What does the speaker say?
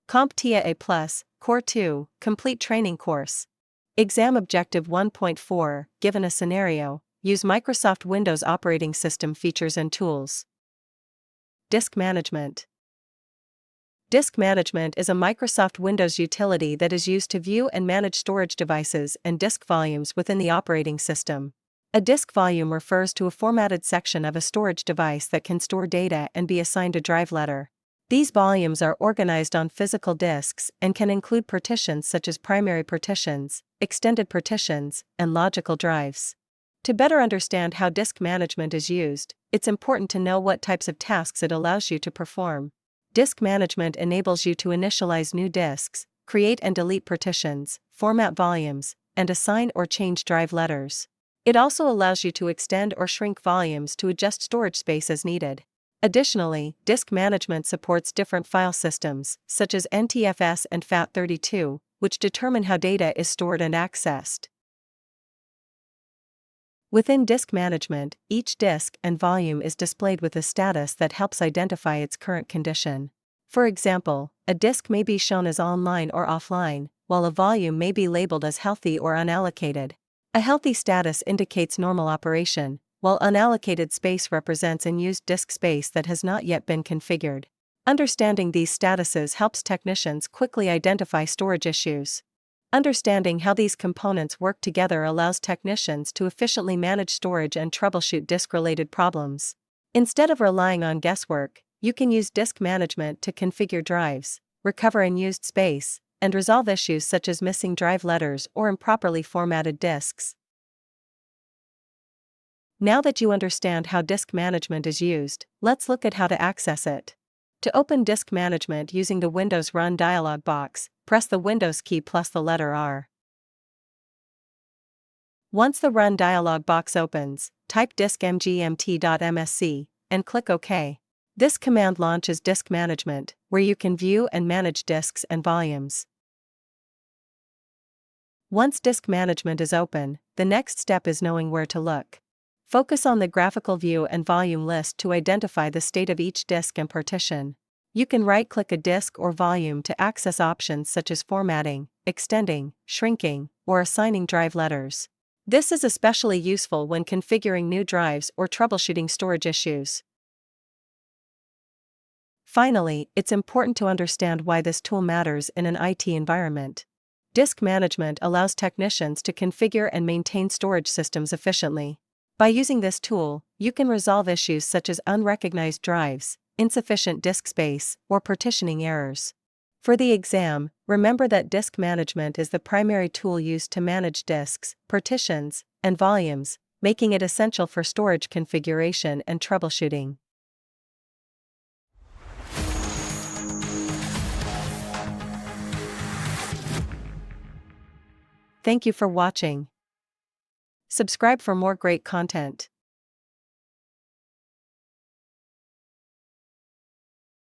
CompTIA A Core 2 Complete Training Course. Exam Objective 1.4 Given a scenario, use Microsoft Windows operating system features and tools. Disk Management. Disk Management is a Microsoft Windows utility that is used to view and manage storage devices and disk volumes within the operating system. A disk volume refers to a formatted section of a storage device that can store data and be assigned a drive letter. These volumes are organized on physical disks and can include partitions such as primary partitions, extended partitions, and logical drives. To better understand how disk management is used, it's important to know what types of tasks it allows you to perform. Disk management enables you to initialize new disks, create and delete partitions, format volumes, and assign or change drive letters. It also allows you to extend or shrink volumes to adjust storage space as needed. Additionally, disk management supports different file systems, such as NTFS and FAT32, which determine how data is stored and accessed. Within disk management, each disk and volume is displayed with a status that helps identify its current condition. For example, a disk may be shown as online or offline, while a volume may be labeled as healthy or unallocated. A healthy status indicates normal operation, while unallocated space represents unused disk space that has not yet been configured. Understanding these statuses helps technicians quickly identify storage issues. Understanding how these components work together allows technicians to efficiently manage storage and troubleshoot disk-related problems. Instead of relying on guesswork, you can use disk management to configure drives, recover unused space, and resolve issues such as missing drive letters or improperly formatted disks. Now that you understand how disk management is used, let's look at how to access it. To open disk management using the Windows Run dialog box, press the Windows key plus the letter R. Once the Run dialog box opens, type diskmgmt.msc and click OK. This command launches disk management, where you can view and manage disks and volumes. Once disk management is open, the next step is knowing where to look. Focus on the graphical view and volume list to identify the state of each disk and partition. You can right-click a disk or volume to access options such as formatting, extending, shrinking, or assigning drive letters. This is especially useful when configuring new drives or troubleshooting storage issues. Finally, it's important to understand why this tool matters in an IT environment. Disk management allows technicians to configure and maintain storage systems efficiently. By using this tool, you can resolve issues such as unrecognized drives, insufficient disk space, or partitioning errors. For the exam, remember that disk management is the primary tool used to manage disks, partitions, and volumes, making it essential for storage configuration and troubleshooting. Thank you for watching. Subscribe for more great content.